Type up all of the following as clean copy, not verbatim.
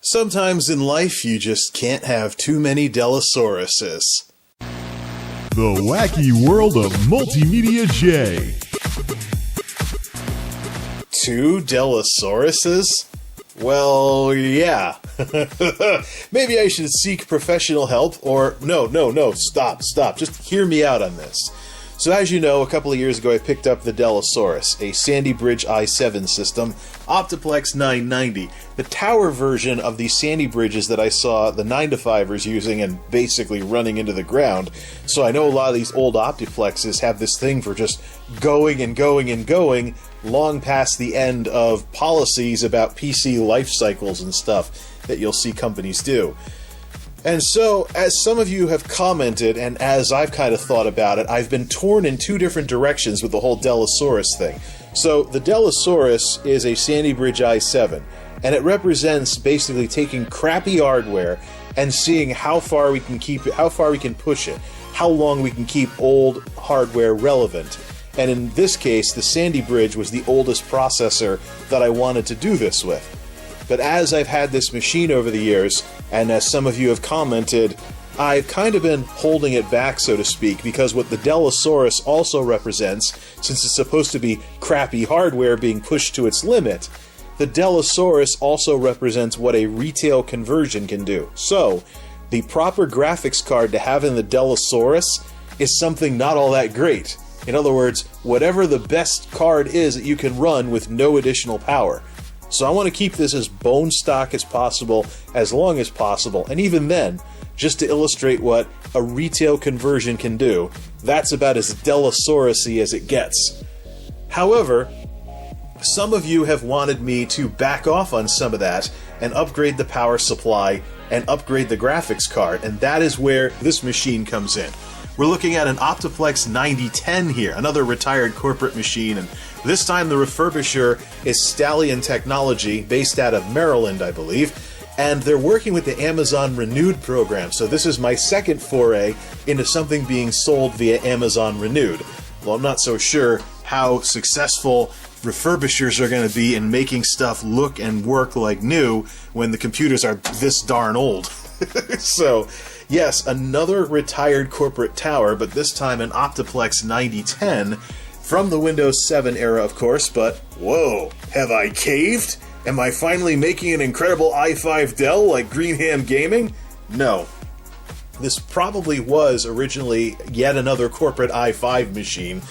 Sometimes in life you just can't have too many Dellasauruses. The wacky world of MultimediaJay. 2 Dellasauruses? Well, yeah. Maybe I should seek professional help, or no, stop. Just hear me out on this. So as you know, a couple of years ago I picked up the Dellasaurus, a Sandy Bridge i7 system, Optiplex 990, the tower version of the Sandy Bridges that I saw the 9-to-5ers using and basically running into the ground. So I know a lot of these old Optiplexes have this thing for just going and going and going, long past the end of policies about PC life cycles and stuff that you'll see companies do. And so, as some of you have commented, and as I've kind of thought about it, I've been torn in 2 different directions with the whole Dellasaurus thing. So, the Dellasaurus is a Sandy Bridge i7, and it represents basically taking crappy hardware and seeing how far we can keep it, how far we can push it, how long we can keep old hardware relevant. And in this case, the Sandy Bridge was the oldest processor that I wanted to do this with. But as I've had this machine over the years, and as some of you have commented, I've kind of been holding it back, so to speak, because what the Dellasaurus also represents, since it's supposed to be crappy hardware being pushed to its limit, the Dellasaurus also represents what a retail conversion can do. So, the proper graphics card to have in the Dellasaurus is something not all that great. In other words, whatever the best card is that you can run with no additional power. So I want to keep this as bone stock as possible, as long as possible, and even then, just to illustrate what a retail conversion can do, that's about as Dellasaurus-y as it gets. However, some of you have wanted me to back off on some of that and upgrade the power supply and upgrade the graphics card, and that is where this machine comes in. We're looking at an Optiplex 9010 here, another retired corporate machine, and this time the refurbisher is Stallion Technology, based out of Maryland, I believe, and they're working with the Amazon Renewed program, so this is my second foray into something being sold via Amazon Renewed. Well, I'm not so sure how successful refurbishers are going to be in making stuff look and work like new when the computers are this darn old. So, yes, another retired corporate tower, but this time an Optiplex 9010, from the Windows 7 era, of course, but whoa, have I caved? Am I finally making an incredible i5 Dell like Greenham Gaming? No. This probably was originally yet another corporate i5 machine,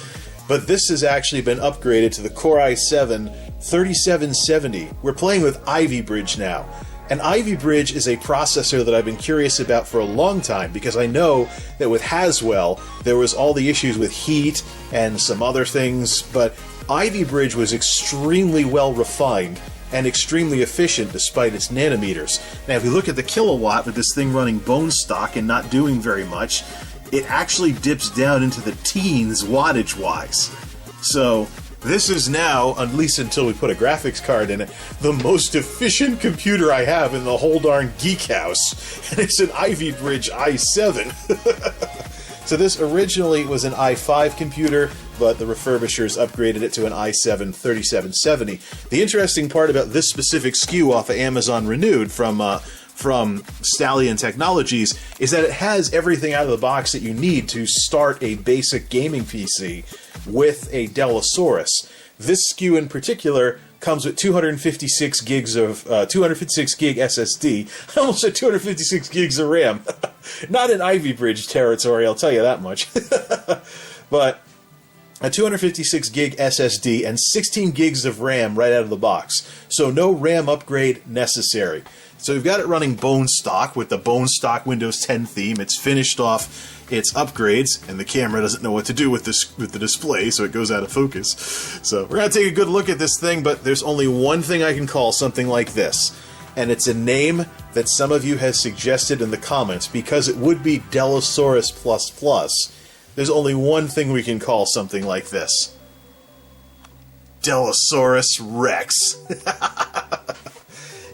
but this has actually been upgraded to the Core i7 3770. We're playing with Ivy Bridge now. And Ivy Bridge is a processor that I've been curious about for a long time, because I know that with Haswell there was all the issues with heat and some other things, but Ivy Bridge was extremely well refined and extremely efficient despite its nanometers. Now if you look at the kilowatt with this thing running bone stock and not doing very much, it actually dips down into the teens wattage-wise. So this is now, at least until we put a graphics card in it, the most efficient computer I have in the whole darn geek house. And it's an Ivy Bridge i7. So this originally was an i5 computer, but the refurbishers upgraded it to an i7 3770. The interesting part about this specific SKU off of Amazon Renewed from Stallion Technologies is that it has everything out of the box that you need to start a basic gaming PC with a Dellasaurus. This SKU in particular comes with 256 gigs of 256 gig SSD. I almost said 256 gigs of RAM. Not in Ivy Bridge territory, I'll tell you that much. But a 256 gig SSD and 16 gigs of RAM right out of the box. So no RAM upgrade necessary. So we've got it running bone stock with the bone stock Windows 10 theme. It's finished off its upgrades, and the camera doesn't know what to do with the display, so it goes out of focus. So we're going to take a good look at this thing, but there's only one thing I can call something like this, and it's a name that some of you have suggested in the comments, because it would be Dellasaurus++. There's only one thing we can call something like this. Dellasaurus Rex.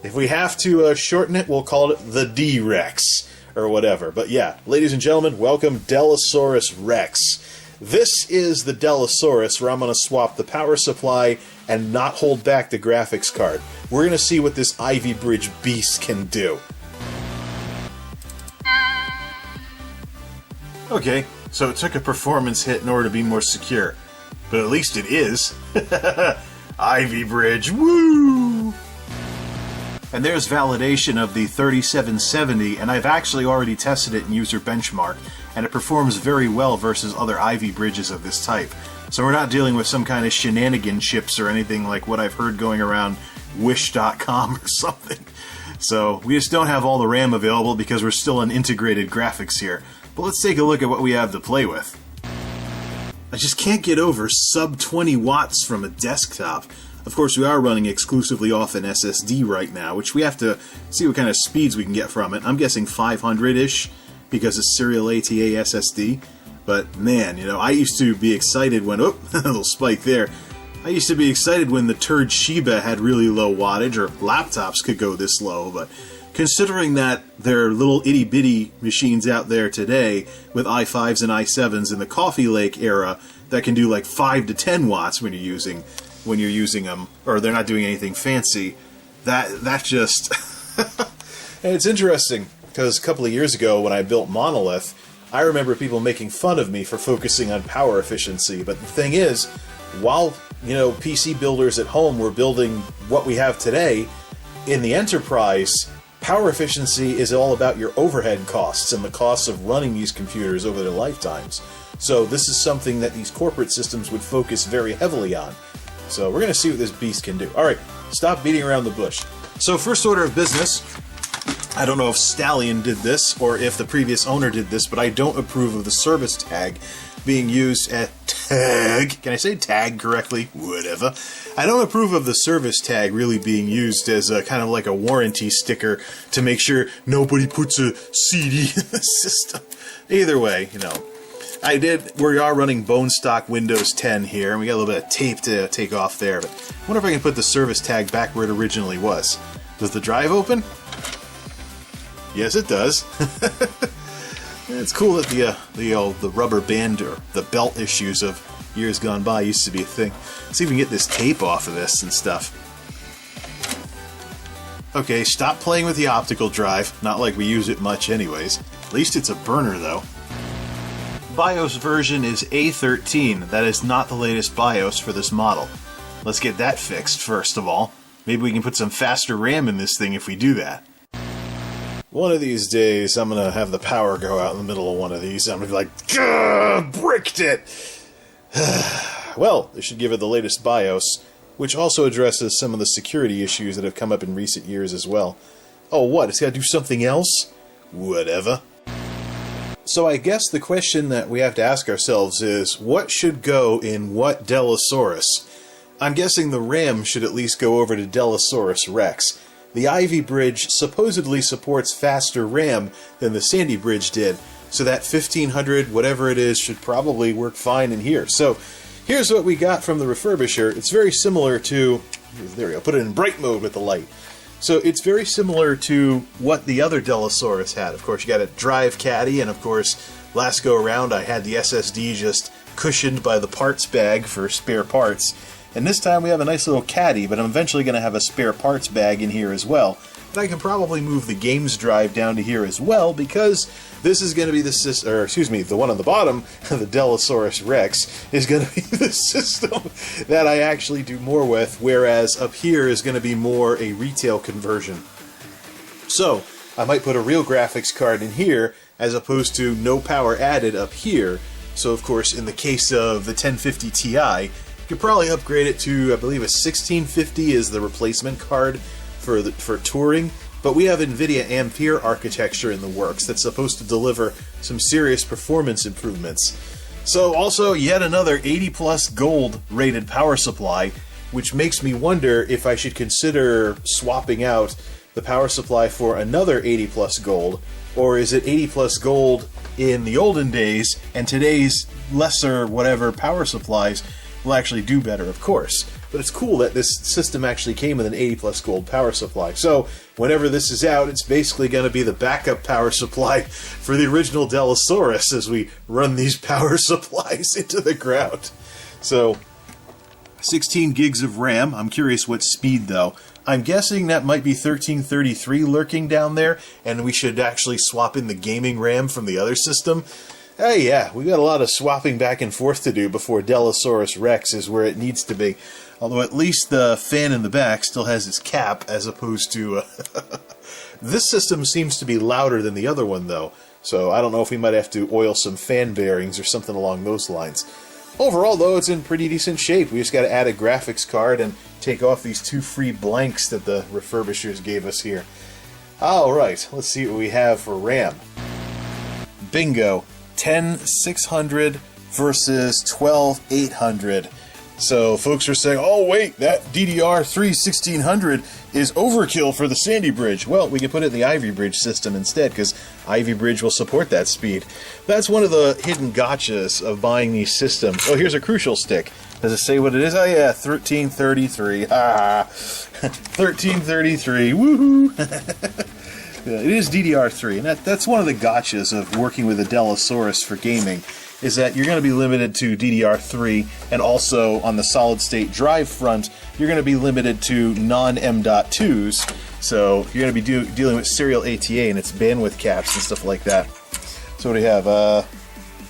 If we have to shorten it, we'll call it the D-Rex. or whatever. But yeah, ladies and gentlemen, welcome Dellasaurus Rex. This is the Dellasaurus where I'm going to swap the power supply and not hold back the graphics card. We're going to see what this Ivy Bridge beast can do. Okay, so it took a performance hit in order to be more secure. But at least it is. Ivy Bridge, woo! And there's validation of the 3770, and I've actually already tested it in user benchmark, and it performs very well versus other Ivy Bridges of this type. So we're not dealing with some kind of shenanigan chips or anything like what I've heard going around Wish.com or something. So we just don't have all the RAM available because we're still on integrated graphics here. But let's take a look at what we have to play with. I just can't get over sub 20 watts from a desktop. Of course, we are running exclusively off an SSD right now, which we have to see what kind of speeds we can get from it. I'm guessing 500-ish because it's serial ATA SSD. But man, you know, I used to be excited when... Oh, a little spike there. I used to be excited when the turd Shiba had really low wattage, or laptops could go this low, but considering that there are little itty-bitty machines out there today with i5s and i7s in the Coffee Lake era that can do like 5 to 10 watts when you're using them, or they're not doing anything fancy, that just... And it's interesting, because a couple of years ago when I built Monolith, I remember people making fun of me for focusing on power efficiency, but the thing is, while, you know, PC builders at home were building what we have today, in the enterprise, power efficiency is all about your overhead costs and the costs of running these computers over their lifetimes. So this is something that these corporate systems would focus very heavily on. So we're going to see what this beast can do. Alright, stop beating around the bush. So first order of business, I don't know if Stallion did this or if the previous owner did this, but I don't approve of the service tag being used at tag. Can I say tag correctly? Whatever. I don't approve of the service tag really being used as a kind of like a warranty sticker to make sure nobody puts a CD in the system. Either way, you know. We are running bone stock Windows 10 here, and we got a little bit of tape to take off there, but I wonder if I can put the service tag back where it originally was. Does the drive open? Yes, it does. It's cool that the rubber band or the belt issues of years gone by used to be a thing. Let's see if we can get this tape off of this and stuff. Okay, stop playing with the optical drive. Not like we use it much anyways. At least it's a burner though. BIOS version is A13. That is not the latest BIOS for this model. Let's get that fixed first of all. Maybe we can put some faster RAM in this thing if we do that. One of these days, I'm going to have the power go out in the middle of one of these. I'm going to be like, gah, bricked it! Well, they should give it the latest BIOS, which also addresses some of the security issues that have come up in recent years as well. Oh, what? It's got to do something else? Whatever. So I guess the question that we have to ask ourselves is, what should go in what Dellasaurus? I'm guessing the RAM should at least go over to Dellasaurus Rex. The Ivy Bridge supposedly supports faster RAM than the Sandy Bridge did, so that 1500, whatever it is, should probably work fine in here. So here's what we got from the refurbisher. It's very similar to... There we go, put it in bright mode with the light. So it's very similar to what the other Dellasaurus had. Of course, you got a drive caddy, and of course, last go around I had the SSD just cushioned by the parts bag for spare parts. And this time we have a nice little caddy, but I'm eventually going to have a spare parts bag in here as well. And I can probably move the games drive down to here as well, because this is going to be the system, or excuse me, the one on the bottom, the Dellasaurus Rex, is going to be the system that I actually do more with, whereas up here is going to be more a retail conversion. So, I might put a real graphics card in here, as opposed to no power added up here. So of course, in the case of the 1050 Ti, you could probably upgrade it to, I believe a 1650 is the replacement card for touring, but we have NVIDIA Ampere architecture in the works that's supposed to deliver some serious performance improvements. So also yet another 80 plus gold rated power supply, which makes me wonder if I should consider swapping out the power supply for another 80 plus gold, or is it 80 plus gold in the olden days and today's lesser whatever power supplies will actually do better, of course. but it's cool that this system actually came with an 80 plus gold power supply. So whenever this is out, it's basically going to be the backup power supply for the original Dellasaurus as we run these power supplies into the ground. So 16 gigs of RAM. I'm curious what speed though. I'm guessing that might be 1333 lurking down there, and we should actually swap in the gaming RAM from the other system. Hey, yeah, we got a lot of swapping back and forth to do before Dellasaurus Rex is where it needs to be. Although at least the fan in the back still has its cap, as opposed to... This system seems to be louder than the other one, though. So I don't know if we might have to oil some fan bearings or something along those lines. Overall, though, it's in pretty decent shape. We just got to add a graphics card and take off these 2 free blanks that the refurbishers gave us here. Alright, let's see what we have for RAM. Bingo. 10,600 versus 12,800. So folks are saying, oh wait, that DDR3 1600 is overkill for the Sandy Bridge. Well, we can put it in the Ivy Bridge system instead, because Ivy Bridge will support that speed. That's one of the hidden gotchas of buying these systems. Oh, here's a Crucial Stick. Does it say what it is? Oh yeah, 1333. Ah, 1333. Woohoo! It is DDR3, and that's one of the gotchas of working with a Dellasaurus for gaming, is that you're going to be limited to DDR3, and also on the solid-state drive front, you're going to be limited to non-M.2s, so you're going to be dealing with serial ATA and its bandwidth caps and stuff like that. So what do we have?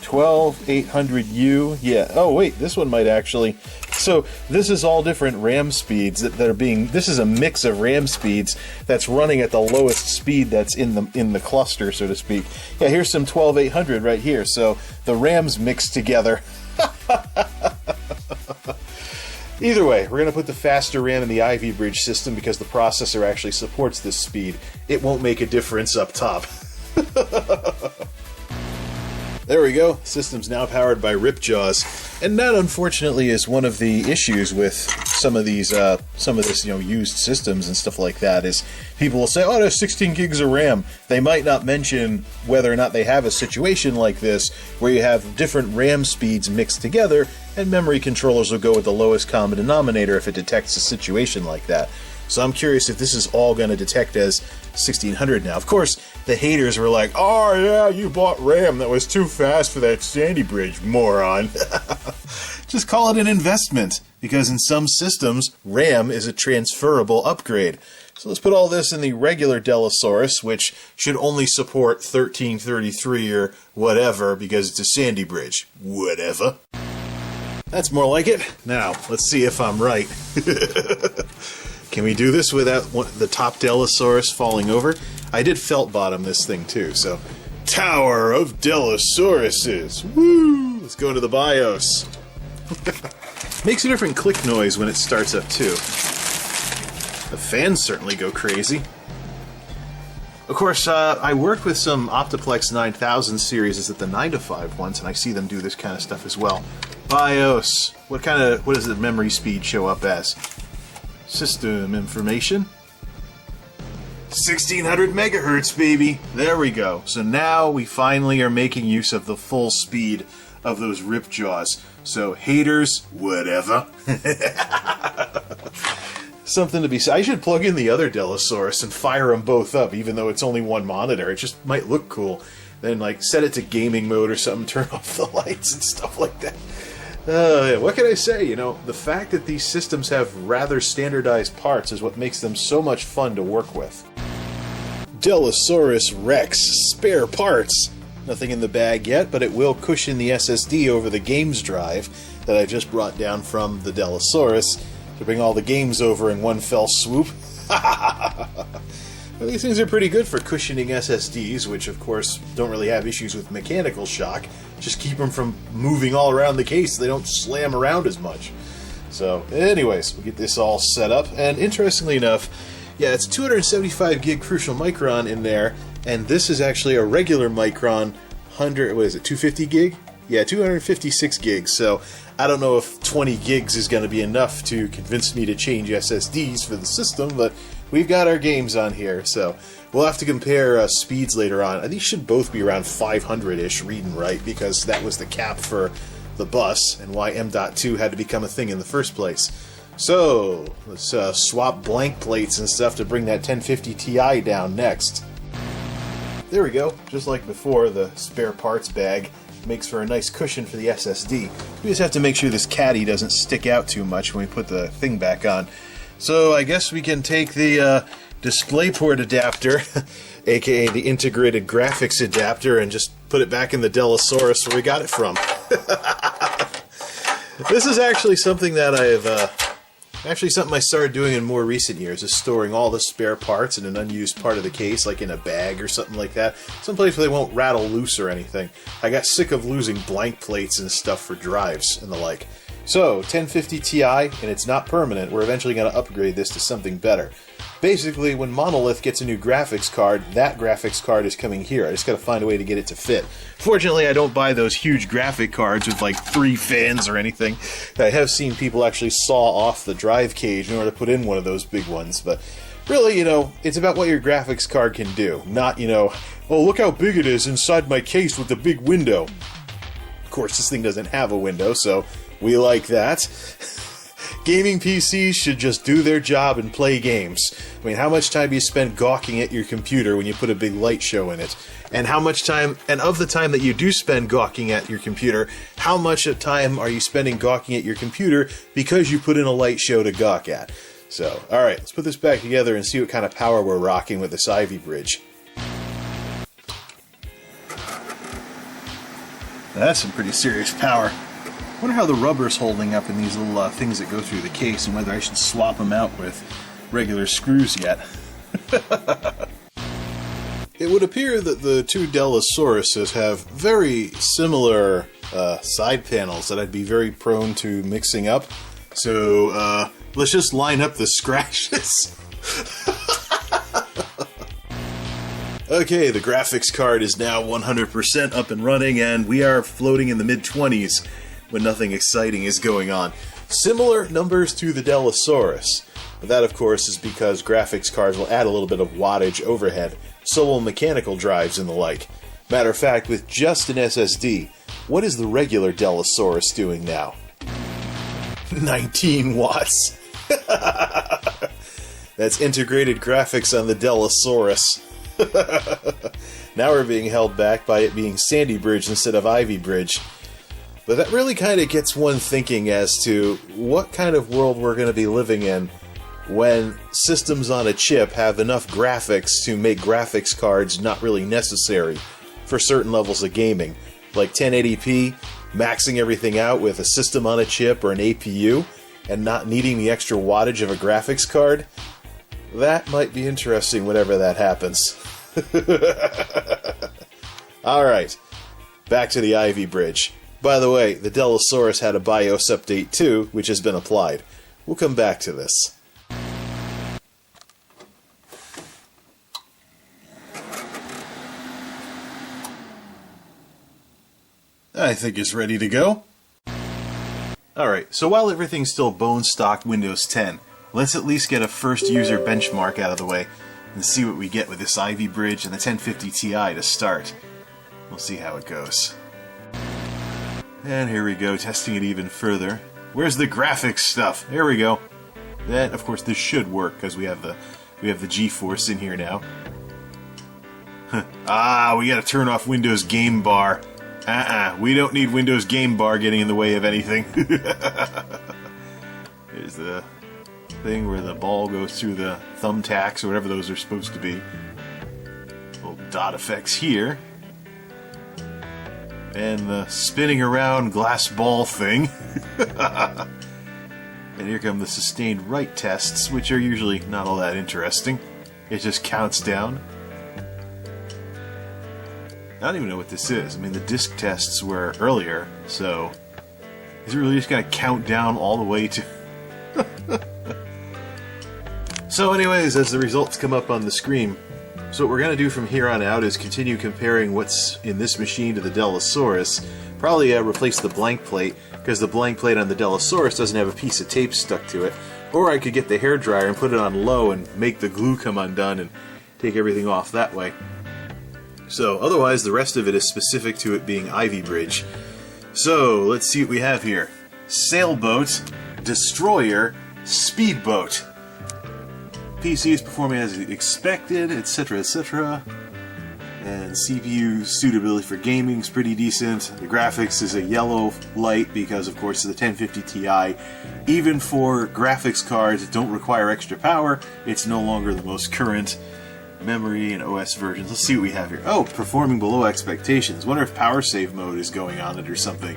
12800U. Yeah. Oh wait, this one might actually. So this is all different RAM speeds that are being. This is a mix of RAM speeds that's running at the lowest speed that's in the cluster, so to speak. Yeah. Here's some 12800 right here. So the RAMs mixed together. Either way, we're going to put the faster RAM in the Ivy Bridge system because the processor actually supports this speed. It won't make a difference up top. There we go. System's now powered by Ripjaws, and that unfortunately is one of the issues with some of these, used systems and stuff like that. Is people will say, "Oh, there's 16 gigs of RAM." They might not mention whether or not they have a situation like this where you have different RAM speeds mixed together, and memory controllers will go with the lowest common denominator if it detects a situation like that. So I'm curious if this is all going to detect as 1600 now. Of course, the haters were like, oh yeah, you bought RAM that was too fast for that Sandy Bridge, moron. Just call it an investment, because in some systems, RAM is a transferable upgrade. So let's put all this in the regular Dellasaurus, which should only support 1333 or whatever, because it's a Sandy Bridge. Whatever. That's more like it. Now, let's see if I'm right. Can we do this without the top Dellasaurus falling over? I did felt bottom this thing too, so... Tower of Dellasauruses! Woo! Let's go into the BIOS. Makes a different click noise when it starts up too. The fans certainly go crazy. Of course, I worked with some Optiplex 9000 series at the 9to5 once, and I see them do this kind of stuff as well. BIOS. What does the memory speed show up as? System information. 1600 megahertz, baby. There we go. So now we finally are making use of the full speed of those Ripjaws. So haters, whatever. Something to be said. I should plug in the other Dellasaurus and fire them both up, even though it's only one monitor. It just might look cool. Then, like, set it to gaming mode or something, turn off the lights and stuff like that. What can I say? You know, the fact that these systems have rather standardized parts is what makes them so much fun to work with. Dellasaurus Rex spare parts. Nothing in the bag yet, but it will cushion the SSD over the games drive that I just brought down from the Dellasaurus to bring all the games over in one fell swoop. Well, these things are pretty good for cushioning SSDs, which of course don't really have issues with mechanical shock. Just keep them from moving all around the case so they don't slam around as much. So, anyways, we'll get this all set up, and interestingly enough, yeah, it's 275 gig Crucial Micron in there, and this is actually a regular Micron 250 gig? Yeah, 256 gigs, so I don't know if 20 gigs is going to be enough to convince me to change SSDs for the system, but we've got our games on here, so we'll have to compare speeds later on. These should both be around 500-ish read and write, because that was the cap for the bus, and why M.2 had to become a thing in the first place. So, let's swap blank plates and stuff to bring that 1050 Ti down next. There we go. Just like before, the spare parts bag makes for a nice cushion for the SSD. We just have to make sure this caddy doesn't stick out too much when we put the thing back on. So I guess we can take the DisplayPort adapter, aka the integrated graphics adapter, and just put it back in the Dellasaurus where we got it from. This is actually something that something I started doing in more recent years, is storing all the spare parts in an unused part of the case, like in a bag or something like that. Someplace where they won't rattle loose or anything. I got sick of losing blank plates and stuff for drives and the like. So, 1050 Ti, and it's not permanent. We're eventually going to upgrade this to something better. Basically, when Monolith gets a new graphics card, that graphics card is coming here. I just got to find a way to get it to fit. Fortunately, I don't buy those huge graphic cards with like 3 fans or anything. I have seen people actually saw off the drive cage in order to put in one of those big ones, but really, it's about what your graphics card can do, not, oh, look how big it is inside my case with the big window. Of course, this thing doesn't have a window, so we like that. Gaming PCs should just do their job and play games. I mean, how much time do you spend gawking at your computer when you put a big light show in it? And how much time, and of the time that you do spend gawking at your computer, how much of time are you spending gawking at your computer because you put in a light show to gawk at? So, alright, let's put this back together and see what kind of power we're rocking with this Ivy Bridge. That's some pretty serious power. I wonder how the rubber's holding up in these little things that go through the case, and whether I should swap them out with regular screws yet. It would appear that the two Dellasauruses have very similar side panels that I'd be very prone to mixing up. So let's just line up the scratches. Okay, the graphics card is now 100% up and running, and we are floating in the mid-20s when nothing exciting is going on. Similar numbers to the Dellasaurus. But that, of course, is because graphics cards will add a little bit of wattage overhead. So will mechanical drives and the like. Matter of fact, with just an SSD, what is the regular Dellasaurus doing now? 19 watts. That's integrated graphics on the Dellasaurus. Now we're being held back by it being Sandy Bridge instead of Ivy Bridge. But that really kind of gets one thinking as to what kind of world we're going to be living in when systems on a chip have enough graphics to make graphics cards not really necessary for certain levels of gaming. Like 1080p, maxing everything out with a system on a chip or an APU, and not needing the extra wattage of a graphics card. That might be interesting whenever that happens. Alright, back to the Ivy Bridge. By the way, the Dellasaurus had a BIOS update too, which has been applied. We'll come back to this. I think it's ready to go. Alright, so while everything's still bone stock Windows 10, let's at least get a first user benchmark out of the way and see what we get with this Ivy Bridge and the 1050 Ti to start. We'll see how it goes. And here we go, testing it even further. Where's the graphics stuff? There we go. Then, of course, this should work because we have the GeForce in here now. We gotta turn off Windows Game Bar. We don't need Windows Game Bar getting in the way of anything. There's the thing where the ball goes through the thumbtacks or whatever those are supposed to be. Little dot effects here. And the spinning around glass ball thing. And here come the sustained write tests, which are usually not all that interesting. It just counts down. I don't even know what this is. I mean, the disk tests were earlier, so is it really just going to count down all the way to... So anyways, as the results come up on the screen, so what we're going to do from here on out is continue comparing what's in this machine to the Dellasaurus. Probably replace the blank plate, because the blank plate on the Dellasaurus doesn't have a piece of tape stuck to it. Or I could get the hairdryer and put it on low and make the glue come undone and take everything off that way. So otherwise the rest of it is specific to it being Ivy Bridge. So let's see what we have here. Sailboat, Destroyer, Speedboat. PC is performing as expected, etc., etc. And CPU suitability for gaming is pretty decent. The graphics is a yellow light because, of course, of the 1050 Ti. Even for graphics cards that don't require extra power, it's no longer the most current memory and OS versions. Let's see what we have here. Oh, performing below expectations. Wonder if power save mode is going on it or something.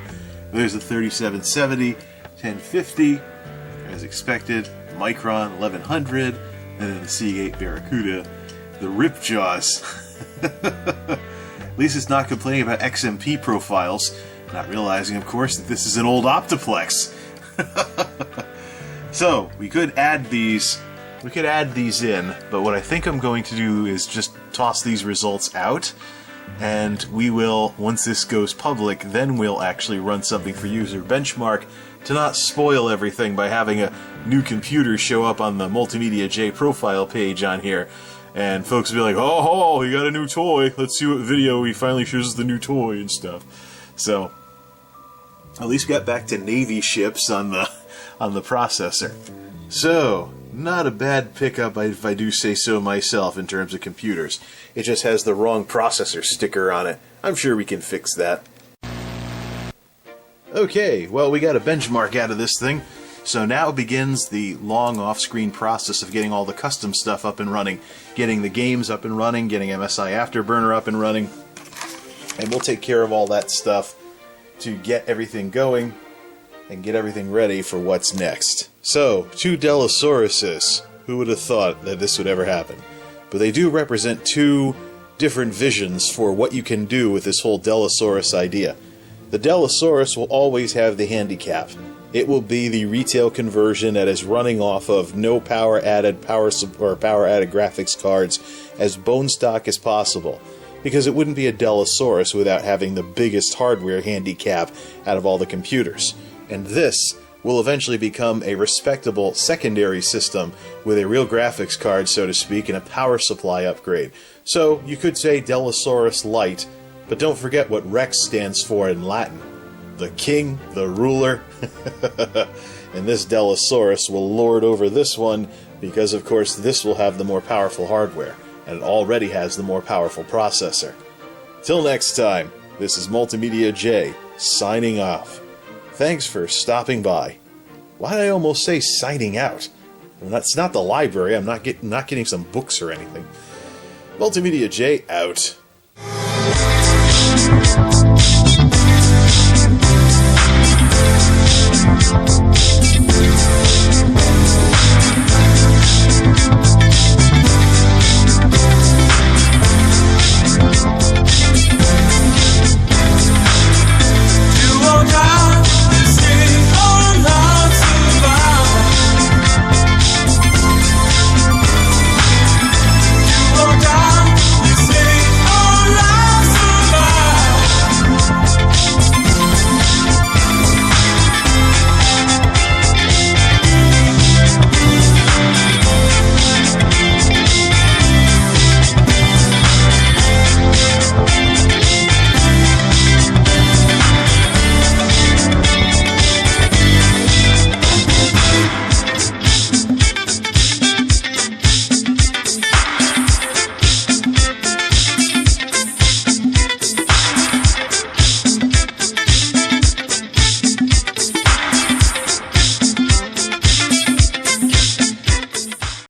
There's a 3770, 1050, as expected. Micron 1100, and then the Seagate Barracuda. The Ripjaws. At least it's not complaining about XMP profiles, not realizing, of course, that this is an old Optiplex. So, we could add these in, but what I think I'm going to do is just toss these results out, and we will, once this goes public, then we'll actually run something for user benchmark to not spoil everything by having a new computer show up on the MultimediaJay profile page on here. And folks will be like, oh, he got a new toy. Let's see what video he finally shows us the new toy and stuff. So, at least we got back to Navy ships on the processor. So, not a bad pickup if I do say so myself in terms of computers. It just has the wrong processor sticker on it. I'm sure we can fix that. Okay, well, we got a benchmark out of this thing. So now begins the long off-screen process of getting all the custom stuff up and running, getting the games up and running, getting MSI Afterburner up and running, and we'll take care of all that stuff to get everything going and get everything ready for what's next. So, 2 Dellasauruses. Who would have thought that this would ever happen? But they do represent 2 different visions for what you can do with this whole Dellasaurus idea. The Dellasaurus will always have the handicap. It will be the retail conversion that is running off of no power added graphics cards as bone stock as possible, because it wouldn't be a Dellasaurus without having the biggest hardware handicap out of all the computers. And this will eventually become a respectable secondary system with a real graphics card, so to speak, and a power supply upgrade. So you could say Dellasaurus Lite, but don't forget what Rex stands for in Latin. The king, the ruler, and this Dellasaurus will lord over this one because, of course, this will have the more powerful hardware, and it already has the more powerful processor. Till next time, this is MultimediaJay, signing off. Thanks for stopping by. Why did I almost say signing out? That's not the library. I'm not getting some books or anything. MultimediaJay out.